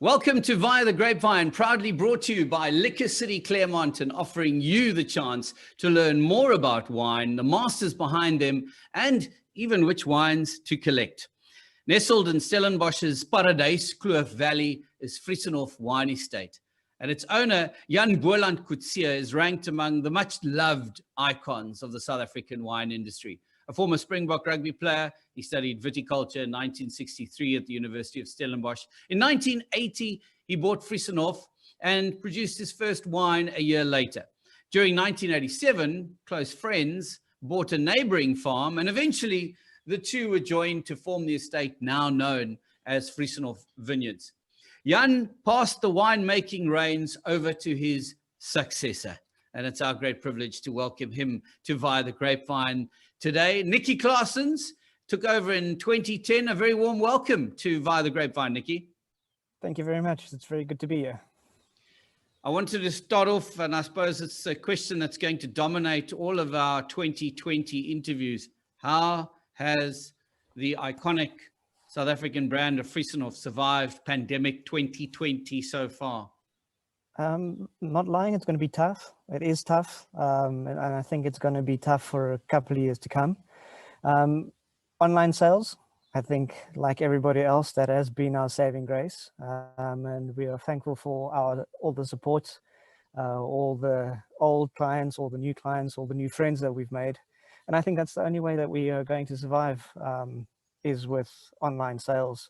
Welcome to Via The Grapevine, proudly brought to you by Liquor City Claremont and offering you the chance to learn more about wine, the masters behind them, and even which wines to collect. Nestled in Stellenbosch's Paradise Kloof Valley is Vriesenhof Wine Estate, and its owner, Boland Coetzee, is ranked among the much-loved icons of the South African wine industry. A former Springbok rugby player, he studied viticulture in 1963 at the University of Stellenbosch. In 1980, he bought Vriesenhof and produced his first wine a year later. During 1987, close friends bought a neighboring farm, and eventually the two were joined to form the estate now known as Vriesenhof Vineyards. Jan passed the winemaking reins over to his successor, and it's our great privilege to welcome him to Via the Grapevine today. Nicky Claasens took over in 2010. A very warm welcome to Via the Grapevine, Nicky. Thank you very much. It's very good to be here. I wanted to start off, and I suppose it's a question that's going to dominate all of our 2020 interviews. How has the iconic South African brand of Vriesenhof survived pandemic 2020 so far? Not lying, it's going to be tough. It is tough, and I think it's going to be tough for a couple of years to come. Online sales, I think, like everybody else, that has been our saving grace, and we are thankful for all the support, all the old clients, all the new clients, all the new friends that we've made. And I think that's the only way that we are going to survive, is with online sales,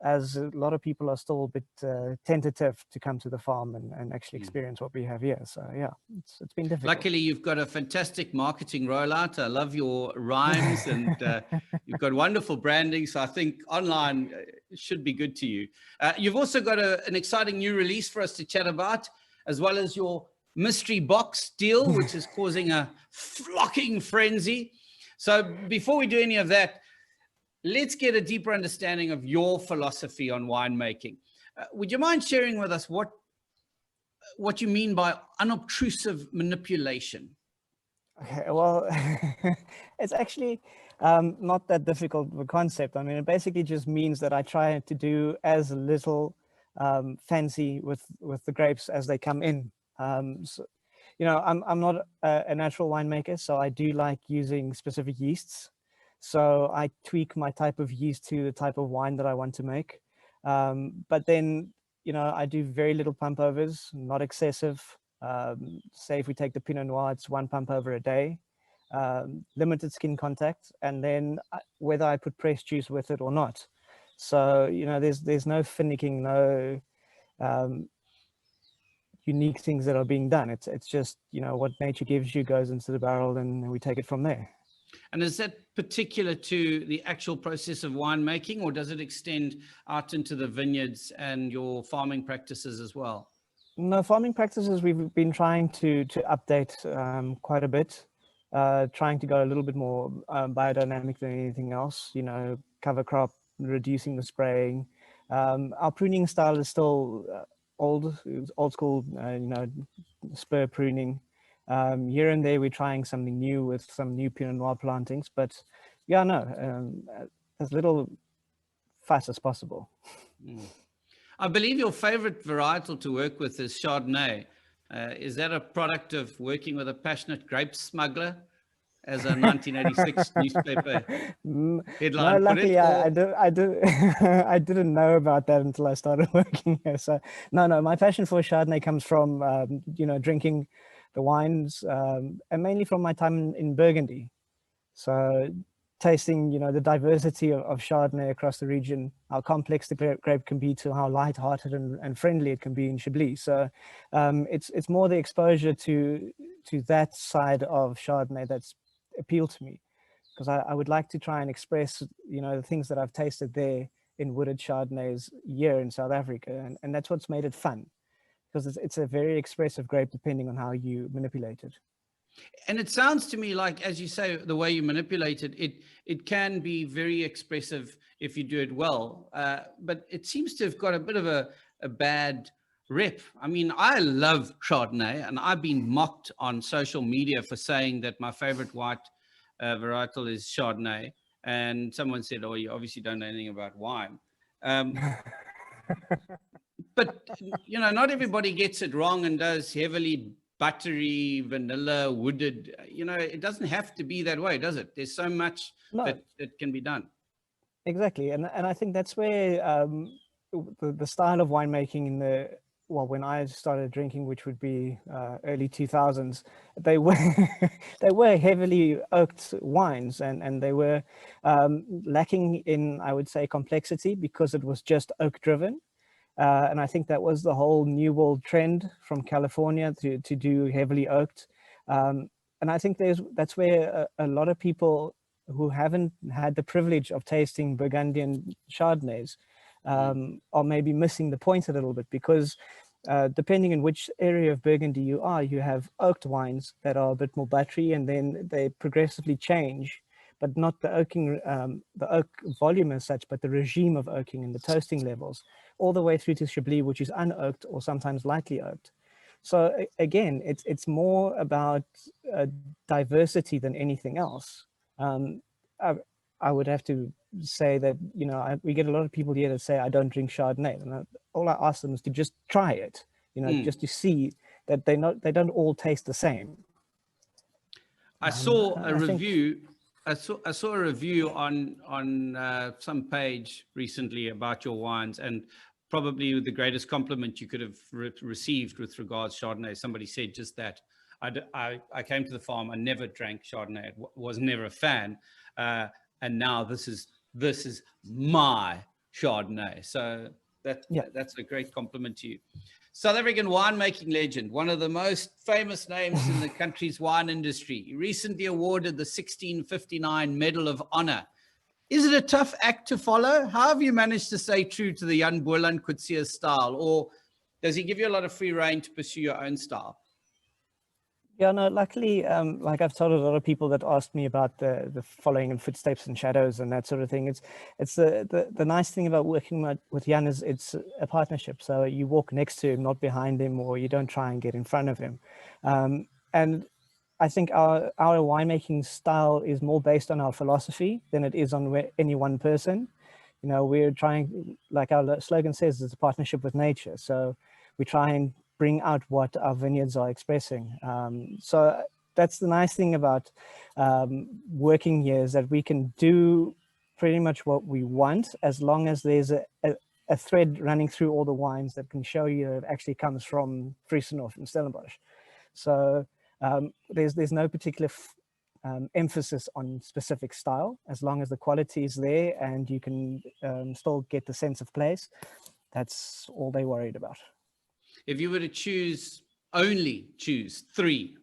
as a lot of people are still a bit tentative to come to the farm and actually experience what we have here. So yeah, it's been difficult. Luckily, you've got a fantastic marketing rollout. I love your rhymes and you've got wonderful branding. So I think online should be good to you. You've also got an exciting new release for us to chat about, as well as your mystery box deal, which is causing a flocking frenzy. So before we do any of that, let's get a deeper understanding of your philosophy on winemaking. Would you mind sharing with us what you mean by unobtrusive manipulation? Okay, well, it's actually not that difficult of a concept. I mean, it basically just means that I try to do as little fancy with the grapes as they come in. So, you know, I'm not a natural winemaker, so I do like using specific yeasts. So I tweak my type of yeast to the type of wine that I want to make. But then, you know, I do very little pump overs, not excessive. Say if we take the Pinot Noir, it's 1 pump over a day, limited skin contact, and then whether I put pressed juice with it or not. So, you know, there's no finicking, no unique things that are being done. It's just, you know, what nature gives you goes into the barrel and we take it from there. And is that particular to the actual process of winemaking, or does it extend out into the vineyards and your farming practices as well? No, farming practices we've been trying to update quite a bit, trying to go a little bit more biodynamic than anything else, you know, cover crop, reducing the spraying. Our pruning style is still old school, you know, spur pruning. Here and there, we're trying something new with some new Pinot Noir plantings, but yeah, no, as little fuss as possible. I believe your favorite varietal to work with is Chardonnay. Is that a product of working with a passionate grape smuggler, as a 1986 newspaper headline No, luckily put it? I didn't know about that until I started working here. So no, my passion for Chardonnay comes from you know, drinking the wines, and mainly from my time in Burgundy. So tasting, you know, the diversity of Chardonnay across the region, how complex the grape can be to how light-hearted and friendly it can be in Chablis. So it's more the exposure to that side of Chardonnay that's appealed to me, because I would like to try and express, you know, the things that I've tasted there in wooded Chardonnays here in South Africa, and that's what's made it fun. Because it's a very expressive grape depending on how you manipulate it. And it sounds to me like, as you say, the way you manipulate it can be very expressive if you do it well. But it seems to have got a bit of a bad rep. I mean, I love Chardonnay, and I've been mocked on social media for saying that my favorite white varietal is Chardonnay. And someone said, oh, you obviously don't know anything about wine. But, you know, not everybody gets it wrong and does heavily buttery, vanilla, wooded. You know, it doesn't have to be that way, does it? There's so much that can be done. Exactly. And I think that's where the style of winemaking in the, well, when I started drinking, which would be early 2000s, they were they were heavily oaked wines, and they were lacking in, I would say, complexity, because it was just oak driven. And I think that was the whole New World trend from California to do heavily oaked. And I think that's where a lot of people who haven't had the privilege of tasting Burgundian Chardonnays are maybe missing the point a little bit, because depending on which area of Burgundy you are, you have oaked wines that are a bit more buttery, and then they progressively change, but not the oaking, the oak volume as such, but the regime of oaking and the toasting levels, all the way through to Chablis, which is unoaked or sometimes lightly oaked. So again, it's more about diversity than anything else. I would have to say that, you know, we get a lot of people here that say, I don't drink Chardonnay. And all I ask them is to just try it, you know, just to see that they don't all taste the same. I saw a review. I saw a review on some page recently about your wines, and probably the greatest compliment you could have received with regards to Chardonnay. Somebody said just that. I came to the farm. I never drank Chardonnay. Was never a fan, and now this is my Chardonnay. So that's a great compliment to you. South African winemaking legend, one of the most famous names in the country's wine industry. He recently awarded the 1659 Medal of Honor. Is it a tough act to follow? How have you managed to stay true to the young Boland Coetzee style, or does he give you a lot of free rein to pursue your own style? Yeah, no, luckily, like I've told a lot of people that asked me about the following in footsteps and shadows and that sort of thing. It's the nice thing about working with Jan is it's a partnership. So you walk next to him, not behind him, or you don't try and get in front of him. And I think our winemaking style is more based on our philosophy than it is on any one person. You know, we're trying, like our slogan says, it's a partnership with nature. So we try and bring out what our vineyards are expressing. So that's the nice thing about working here, is that we can do pretty much what we want, as long as there's a thread running through all the wines that can show you it actually comes from Vriesenhof and Stellenbosch. So there's no particular emphasis on specific style, as long as the quality is there and you can still get the sense of place. That's all they're worried about. If you were to only choose 3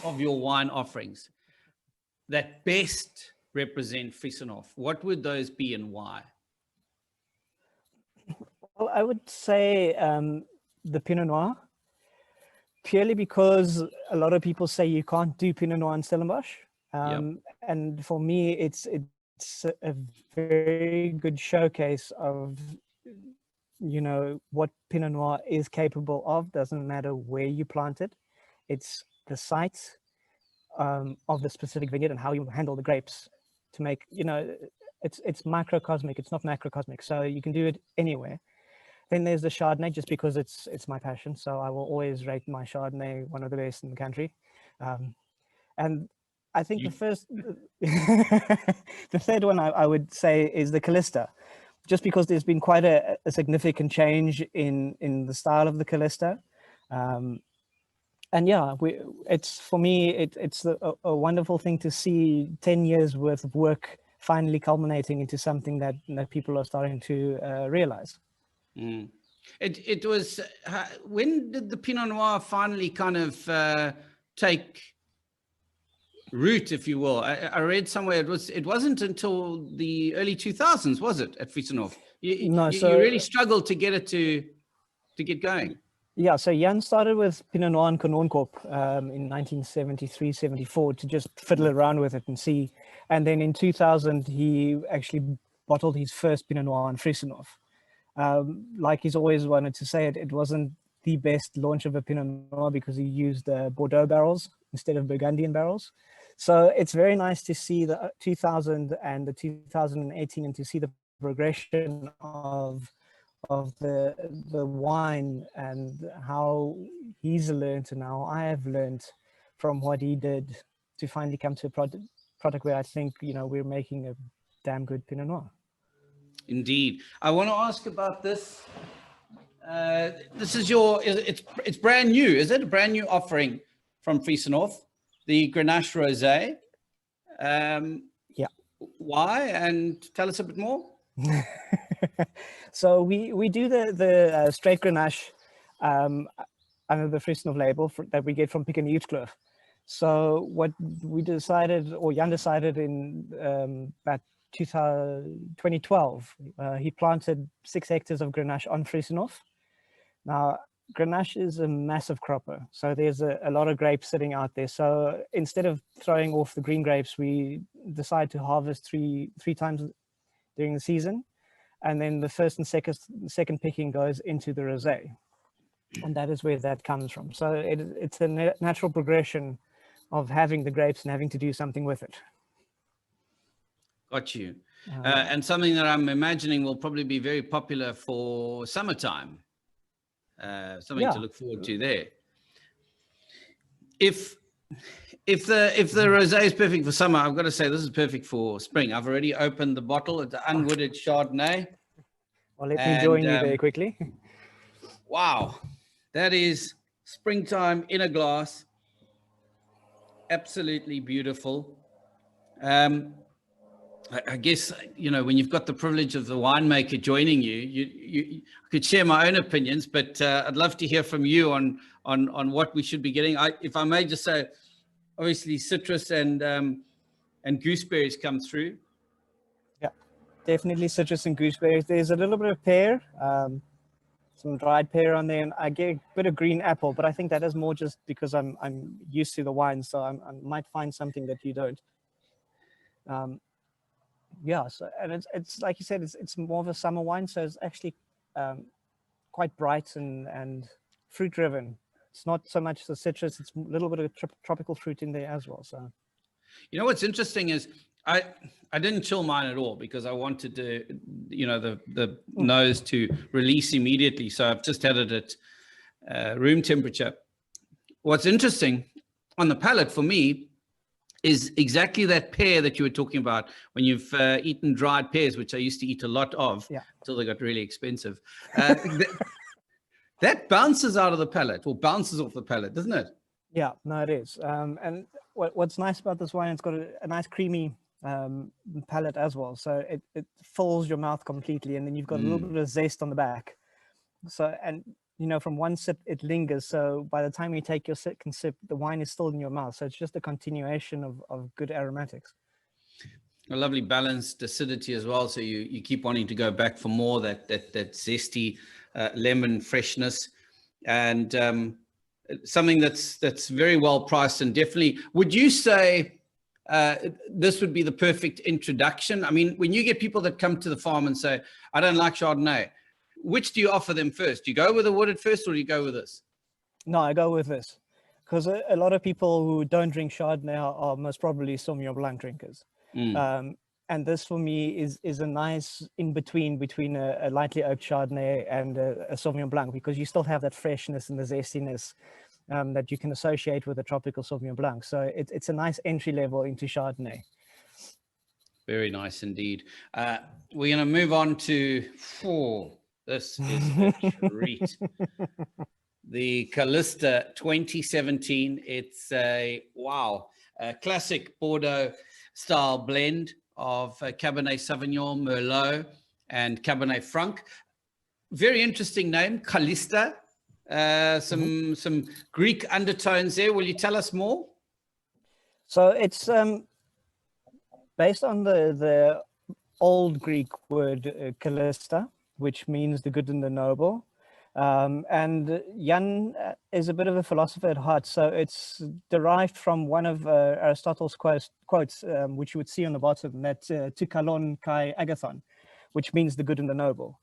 of your wine offerings that best represent Vriesenhof, what would those be and why? Well, I would say the Pinot Noir, purely because a lot of people say you can't do Pinot Noir in Stellenbosch. And for me, it's a very good showcase of, you know, what Pinot Noir is capable of. Doesn't matter where you plant it. It's the site of the specific vineyard and how you handle the grapes to make, you know, it's microcosmic, it's not macrocosmic. So you can do it anywhere. Then there's the Chardonnay, just because it's my passion. So I will always rate my Chardonnay one of the best in the country. And I think the third one I would say is the Calista, just because there's been quite a significant change in the style of the Calista. And yeah, it's for me, it's a wonderful thing to see 10 years worth of work finally culminating into something that people are starting to realize. It was, when did the Pinot Noir finally kind of take root, if you will? I read somewhere it wasn't until the early 2000s, was it, at Vriesenhof? You really struggled to get it to get going. Yeah, so Jan started with Pinot Noir and Kanonkop in 1973, 74 to just fiddle around with it and see. And then in 2000, he actually bottled his first Pinot Noir in Vriesenhof. Like he's always wanted to say, it wasn't the best launch of a Pinot Noir because he used Bordeaux barrels instead of Burgundian barrels. So it's very nice to see the 2000 and the 2018 and to see the progression of the wine and how he's learned and how I have learned from what he did to finally come to a product where I think, you know, we're making a damn good Pinot Noir. Indeed. I want to ask about this. This is it's brand new. Is it a brand new offering from Vriesenhof, the Grenache Rosé? Yeah. Why? And tell us a bit more. So we do the straight Grenache under the Vriesenhof label that we get from Pick and Kloof. So what we decided, or Jan decided in about 2012, he planted 6 hectares of Grenache on Vriesenhof. Now, Grenache is a massive cropper, so there's a lot of grapes sitting out there. So instead of throwing off the green grapes, we decide to harvest three times during the season, and then the first and second picking goes into the rosé, and that is where that comes from. So it's a natural progression of having the grapes and having to do something with it. Got you. And something that I'm imagining will probably be very popular for summertime. Something to look forward to there. If the rosé is perfect for summer, I've got to say this is perfect for spring. I've already opened the bottle. It's an unwooded Chardonnay. Well, let me join you very quickly. Wow, that is springtime in a glass. Absolutely beautiful. I guess, you know, when you've got the privilege of the winemaker joining you, you could share my own opinions, but I'd love to hear from you on what we should be getting. If I may just say, obviously citrus and gooseberries come through. Yeah, definitely citrus and gooseberries. There's a little bit of pear, some dried pear on there, and I get a bit of green apple, but I think that is more just because I'm used to the wine, so I might find something that you don't. Yeah, so, and it's like you said, it's more of a summer wine, so it's actually quite bright and fruit driven. It's not so much the citrus; it's a little bit of tropical fruit in there as well. So, you know what's interesting is I didn't chill mine at all because I wanted to, you know, the nose to release immediately. So I've just had it at room temperature. What's interesting on the palate for me is exactly that pear that you were talking about when you've eaten dried pears, which I used to eat a lot of until they got really expensive. That bounces out of the palate, or bounces off the palate, doesn't it? Yeah, no, it is. And what's nice about this wine, it's got a nice creamy palate as well. So it fills your mouth completely, and then you've got a little bit of zest on the back. So, and you know, from one sip it lingers, so by the time you take your second sip, the wine is still in your mouth. So it's just a continuation of good aromatics. A lovely balanced acidity as well, so you keep wanting to go back for more, that zesty lemon freshness, and something that's very well priced. And definitely, would you say this would be the perfect introduction? I mean, when you get people that come to the farm and say, I don't like Chardonnay, which do you offer them first? Do you go with the wooded first, or do you go with this? No, I go with this, because a lot of people who don't drink Chardonnay are most probably Sauvignon Blanc drinkers. And this for me is a nice between a lightly oaked Chardonnay and a Sauvignon Blanc, because you still have that freshness and the zestiness that you can associate with a tropical Sauvignon Blanc. So it's a nice entry level into Chardonnay. Very nice indeed. We're going to move on to this is a treat. The Calista 2017. It's a classic Bordeaux style blend of Cabernet Sauvignon, Merlot, and Cabernet Franc. Very interesting name, Calista. Some Greek undertones there. Will you tell us more? So it's based on the old Greek word Calista, which means the good and the noble. And Jan is a bit of a philosopher at heart, so it's derived from one of Aristotle's quotes, which you would see on the bottom, that to kalon kai agathon, which means the good and the noble.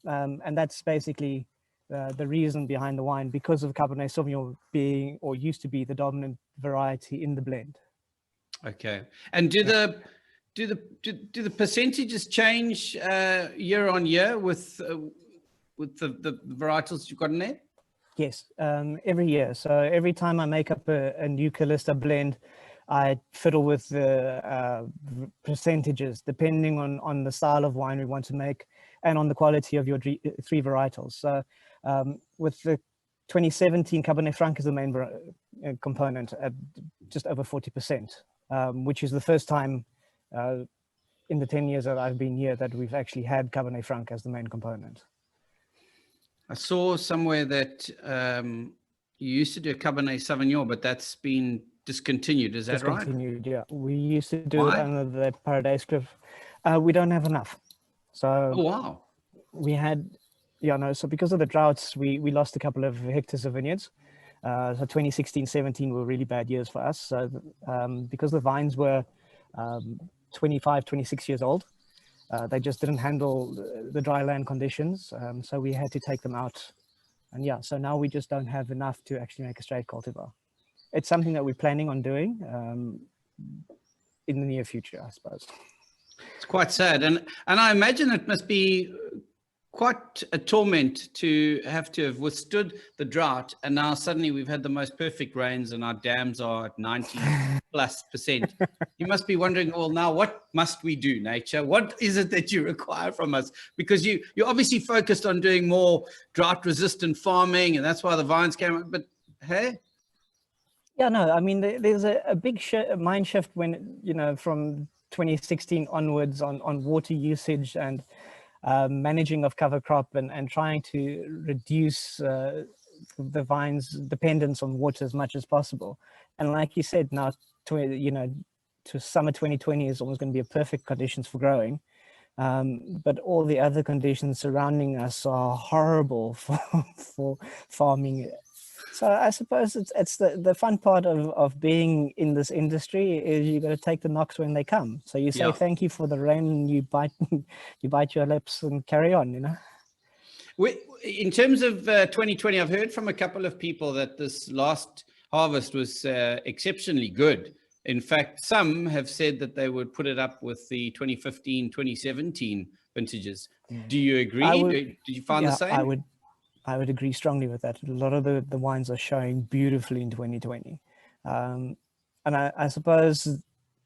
And that's basically the reason behind the wine, because of Cabernet Sauvignon being, or used to be, the dominant variety in the blend. Okay. And do the percentages change year on year with with the varietals you've got in there? Yes, every year. So every time I make up a new Calista blend, I fiddle with the percentages depending on the style of wine we want to make and on the quality of your three varietals. So with the 2017 Cabernet Franc is the main component at just over 40%, which is the first time in the 10 years that I've been here that we've actually had Cabernet Franc as the main component. I saw somewhere that you used to do a Cabernet Sauvignon, but that's been discontinued. Is that right? Discontinued, yeah. We used to do Why? it under the Paradise Cliff. We don't have enough. So Oh, wow. we had, so because of the droughts, we lost a couple of hectares of vineyards. So 2016, 17 were really bad years for us. So because the vines were 25, 26 years old, they just didn't handle the dry land conditions. So we had to take them out. And yeah, so now we just don't have enough to actually make a straight cultivar. It's something that we're planning on doing in the near future, I suppose. It's quite sad. And I imagine it must be quite a torment to have withstood the drought. And now suddenly we've had the most perfect rains and our dams are at 90+%. You must be wondering, well, now what must we do, nature? What is it that you require from us? Because you're obviously focused on doing more drought resistant farming, and that's why the vines came up. But hey? Yeah, no, I mean, there's a big mind shift when, from 2016 onwards on water usage and managing of cover crop and trying to reduce the vine's dependence on water as much as possible. And like you said, now, to summer 2020 is almost going to be a perfect conditions for growing. But all the other conditions surrounding us are horrible for farming. So I suppose it's the fun part of being in this industry is you got to take the knocks when they come. So you say thank you for the rain, and you bite your lips and carry on. In terms of 2020, I've heard from a couple of people that this last harvest was exceptionally good. In fact, some have said that they would put it up with the 2015, 2017 vintages. Do you agree? Did you find the same? I would agree strongly with that. A lot of the wines are showing beautifully in 2020. And I suppose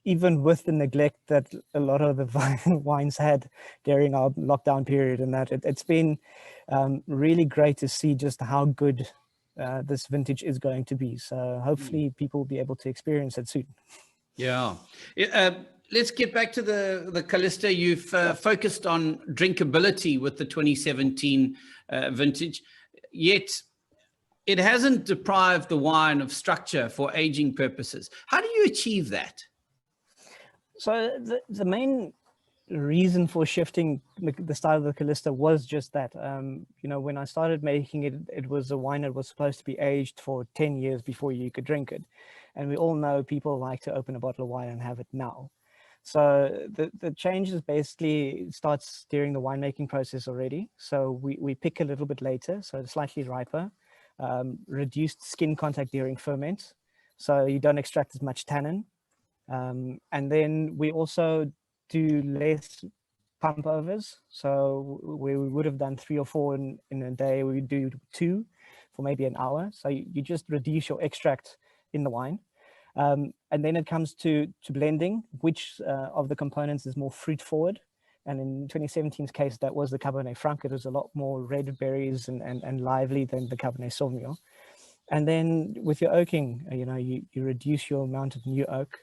even with the neglect that a lot of the wines had during our lockdown period and that, it's been really great to see just how good this vintage is going to be. So hopefully people will be able to experience it soon. Yeah. Let's get back to the Calista. You've focused on drinkability with the 2017 vintage, yet it hasn't deprived the wine of structure for aging purposes. How do you achieve that? So the main reason for shifting the style of the Calista was just that. When I started making it, it was a wine that was supposed to be aged for 10 years before you could drink it. And we all know people like to open a bottle of wine and have it now. So the changes basically starts during the winemaking process already. So we pick a little bit later, so slightly riper, reduced skin contact during ferment, so you don't extract as much tannin. And then we also do less pump overs. So we would have done 3 or 4 in a day, we do 2 for maybe an hour. So you just reduce your extract in the wine. And then it comes to blending, which of the components is more fruit forward. And in 2017's case, that was the Cabernet Franc. It was a lot more red berries and lively than the Cabernet Sauvignon. And then with your oaking, you reduce your amount of new oak.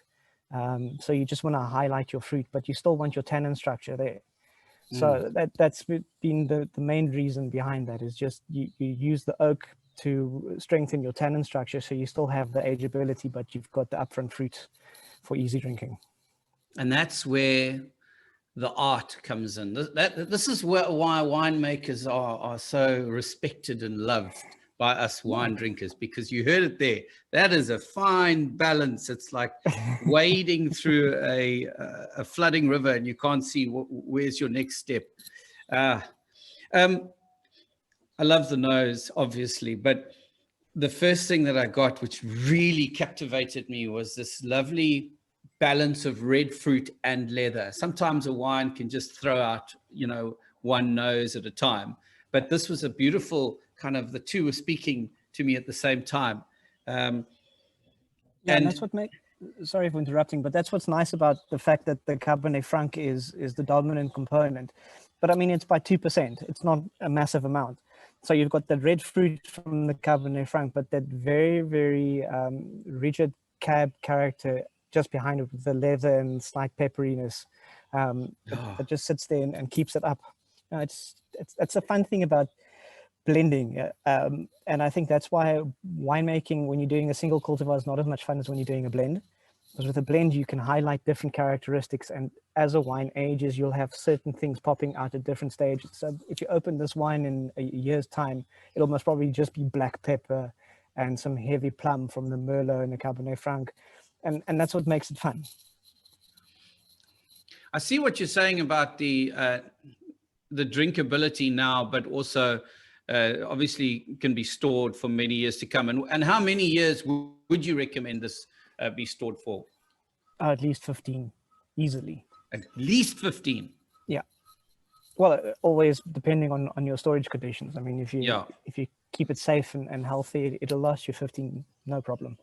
So you just want to highlight your fruit, but you still want your tannin structure there. So that's been the main reason behind that, is just you use the oak to strengthen your tannin structure, so you still have the ageability, but you've got the upfront fruit for easy drinking. And that's where the art comes in. This is why winemakers are so respected and loved by us wine drinkers, because you heard it there. That is a fine balance. It's like wading through a flooding river and you can't see where's your next step. I love the nose, obviously, but the first thing that I got, which really captivated me, was this lovely balance of red fruit and leather. Sometimes a wine can just throw out, one nose at a time, but this was a beautiful kind of, the two were speaking to me at the same time. And that's what sorry for interrupting, but that's what's nice about the fact that the Cabernet Franc is the dominant component. But I mean, it's by 2%. It's not a massive amount. So you've got the red fruit from the Cabernet Franc, but that very, very rigid cab character just behind it with the leather and slight pepperiness that just sits there and keeps it up. It's a fun thing about blending, and I think that's why winemaking, when you're doing a single cultivar, is not as much fun as when you're doing a blend. Because with a blend, you can highlight different characteristics, and as a wine ages, you'll have certain things popping out at different stages. So if you open this wine in a year's time, it'll most probably just be black pepper and some heavy plum from the Merlot and the Cabernet Franc, and that's what makes it fun. I see what you're saying about the drinkability now, but also obviously can be stored for many years to come. And how many years would you recommend this be stored for? At least 15, easily. At least 15? Yeah. Well, always depending on your storage conditions. I mean, if you keep it safe and healthy, it'll last you 15, no problem.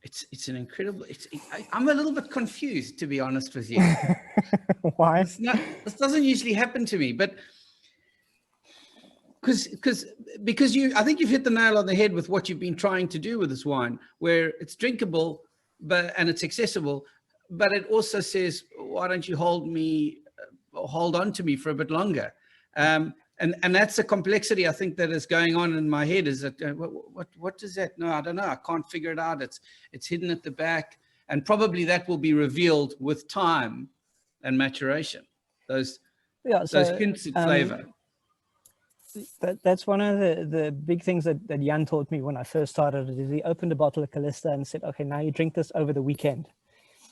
It's an incredible, I'm a little bit confused, to be honest with you. Why? This doesn't usually happen to me, but because I think you've hit the nail on the head with what you've been trying to do with this wine, where it's drinkable, and it's accessible, but it also says, why don't you hold on to me for a bit longer? And that's the complexity, I think, that is going on in my head, is that, what does that? No, I don't know. I can't figure it out. It's hidden at the back. And probably that will be revealed with time and maturation, those hints of flavor. That's one of the big things that Jan taught me when I first started, is he opened a bottle of Calista and said, okay, now you drink this over the weekend.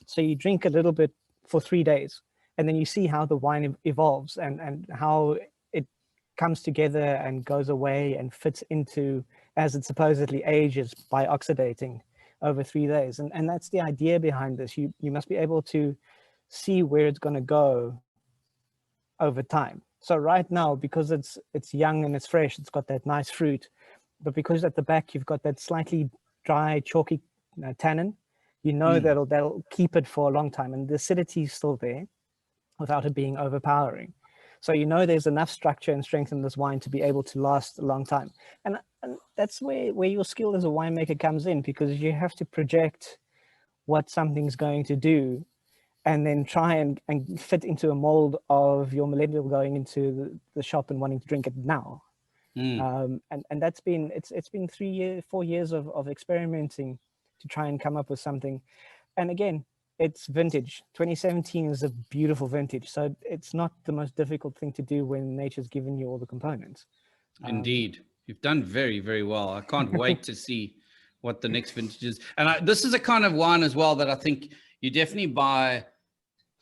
So you drink a little bit for 3 days, and then you see how the wine evolves and how it comes together and goes away and fits into, as it supposedly ages by oxidating over 3 days. And that's the idea behind this. You must be able to see where it's going to go over time. So right now, because it's young and it's fresh, it's got that nice fruit, but because at the back you've got that slightly dry, chalky tannin, that'll keep it for a long time, and the acidity is still there without it being overpowering. So there's enough structure and strength in this wine to be able to last a long time. And that's where your skill as a winemaker comes in, because you have to project what something's going to do, and then try and fit into a mold of your millennial going into the shop and wanting to drink it now. And that's been, it's been 4 years of experimenting to try and come up with something. And again, it's vintage. 2017 is a beautiful vintage. So it's not the most difficult thing to do when nature's given you all the components. Indeed. You've done very, very well. I can't wait to see what the next vintage is. And this is a kind of wine as well that I think you definitely buy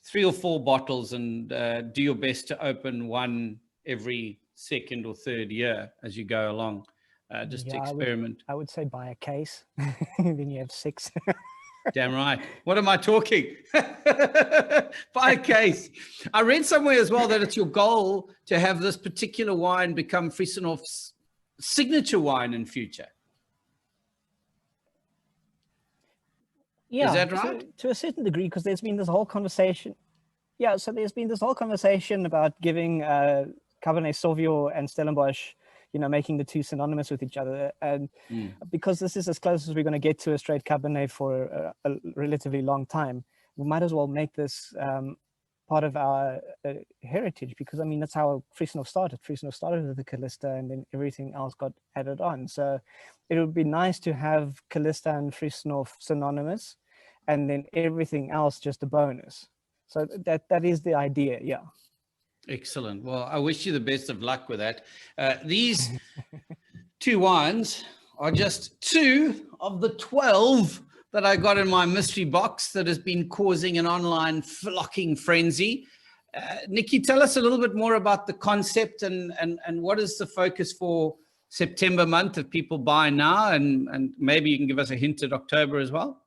3 or 4 bottles and do your best to open one every second or third year as you go along, just to experiment. I would say buy a case, then you have 6. Damn right. What am I talking? Buy a case. I read somewhere as well that it's your goal to have this particular wine become Vriesenhof's signature wine in future. Yeah, is that right? To a certain degree, because there's been this whole conversation. Yeah, so there's been this whole conversation about giving Cabernet Sauvignon and Stellenbosch, making the two synonymous with each other. And because this is as close as we're going to get to a straight Cabernet for a relatively long time, we might as well make this part of our heritage, because, I mean, that's how Vriesenhof started. Vriesenhof started with the Calista, and then everything else got added on. So it would be nice to have Calista and Vriesenhof synonymous, and then everything else just a bonus. So that is the idea, yeah. Excellent. Well, I wish you the best of luck with that. These 2 wines are just 2 of the 12 that I got in my mystery box that has been causing an online flocking frenzy. Nicky, tell us a little bit more about the concept and what is the focus for September month if people buy now, and maybe you can give us a hint at October as well.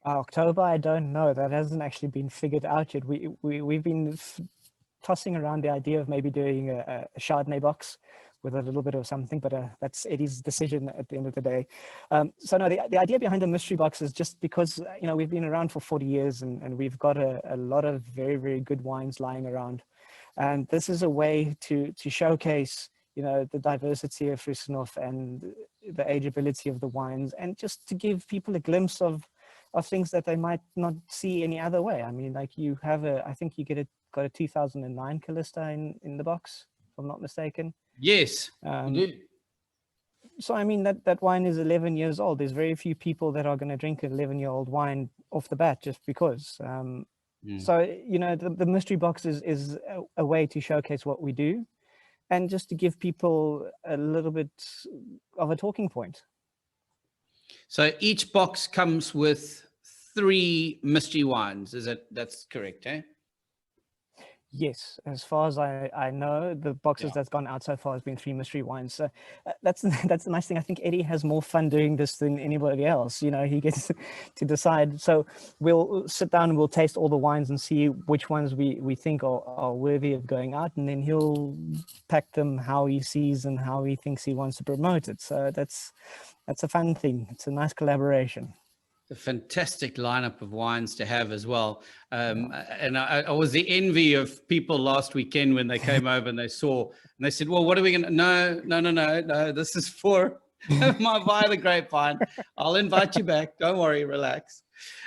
October, I don't know. That hasn't actually been figured out yet. We've been tossing around the idea of maybe doing a Chardonnay box with a little bit of something, but that's Eddie's decision at the end of the day. So no, the idea behind the mystery box is just because, you know, we've been around for 40 years and we've got a lot of very, very good wines lying around. And this is a way to showcase, you know, the diversity of Vriesenhof and the ageability of the wines, and just to give people a glimpse of things that they might not see any other way. I mean, like you have I think you got a 2009 Calista in the box, if I'm not mistaken. Yes, so I mean, that wine is 11 years old. There's very few people that are going to drink an 11-year-old wine off the bat just because. So, you know, the mystery box is a way to showcase what we do, and just to give people a little bit of a talking point. So each box comes with 3 mystery wines. That's correct, eh? Yes, as far as I know, the boxes that's gone out so far has been 3 mystery wines. So that's the nice thing. I think Eddie has more fun doing this than anybody else. You know, he gets to decide. So we'll sit down and we'll taste all the wines and see which ones we think are worthy of going out, and then he'll pack them how he sees and how he thinks he wants to promote it. So that's a fun thing. It's a nice collaboration. A fantastic lineup of wines to have as well. And I was the envy of people last weekend when they came over and they said, well, what are we going to, no, this is for my Via The Grapevine. I'll invite you back. Don't worry, relax.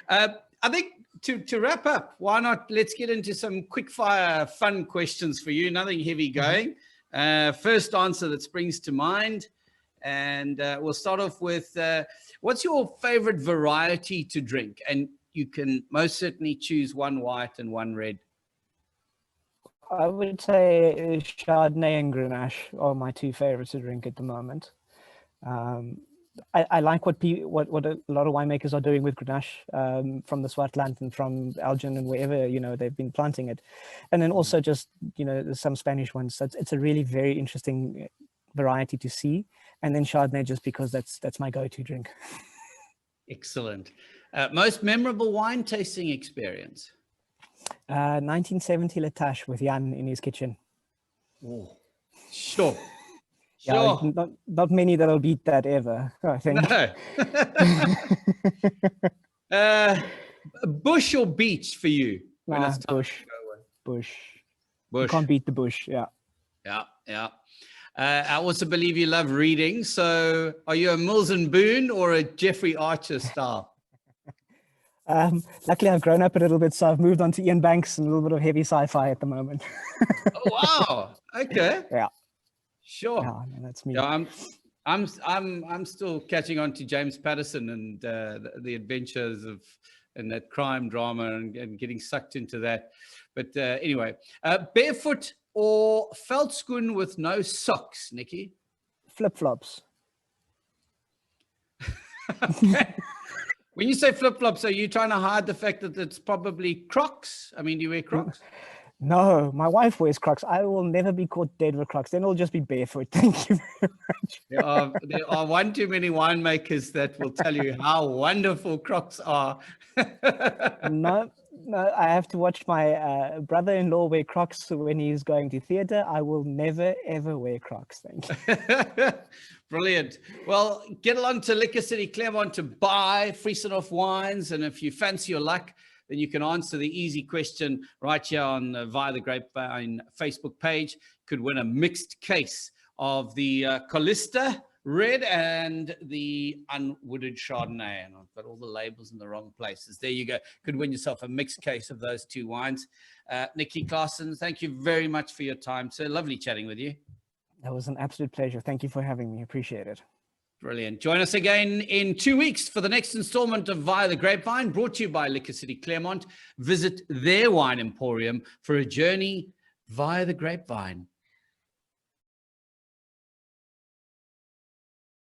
I think to wrap up, why not, let's get into some quick fire fun questions for you. Nothing heavy going. First answer that springs to mind. And we'll start off with, what's your favorite variety to drink? And you can most certainly choose one white and one red. I would say Chardonnay and Grenache are my 2 favorites to drink at the moment. I like what a lot of winemakers are doing with Grenache from the Swartland and from Elgin and wherever, you know, they've been planting it. And then also just, you know, there's some Spanish ones. So it's a really very interesting variety to see. And then Chardonnay, just because that's my go-to drink. Excellent. Most memorable wine tasting experience? 1970 Latache with Jan in his kitchen. Oh, sure. Yeah, not many that'll beat that ever, I think. No. Bush or beach for you? Bush. You can't beat the bush, yeah. Yeah. I also believe you love reading. So are you a Mills and Boon or a Jeffrey Archer style? Luckily, I've grown up a little bit, so I've moved on to Ian Banks and a little bit of heavy sci-fi at the moment. Oh, wow. Okay. Yeah. Sure. Yeah, no, that's me. Yeah, I'm still catching on to James Patterson and the adventures of and that crime drama and getting sucked into that. But anyway, barefoot or veldskoen with no socks, Nicky? Flip-flops. Okay. When you say flip-flops, are you trying to hide the fact that it's probably Crocs? I mean, do you wear Crocs? No, my wife wears Crocs. I will never be caught dead with Crocs. Then it'll just be barefoot. Thank you very much. There are one too many winemakers that will tell you how wonderful Crocs are. No, I have to watch my brother-in-law wear Crocs when he's going to theater. I will never, ever wear Crocs. Thank you. Brilliant. Well, get along to Liquor City Claremont to buy Vriesenhof wines. And if you fancy your luck, then you can answer the easy question right here on the Via The Grapevine Facebook page. Could win a mixed case of the Calista Red and the unwooded Chardonnay. And I've got all the labels in the wrong places. There you go. Could win yourself a mixed case of those 2 wines. Nicky Claasens, thank you very much for your time, sir. Lovely chatting with you. That was an absolute pleasure. Thank you for having me. Appreciate it. Brilliant. Join us again in 2 weeks for the next installment of Via The Grapevine, brought to you by Liquor City Claremont. Visit their wine emporium for a journey via the grapevine.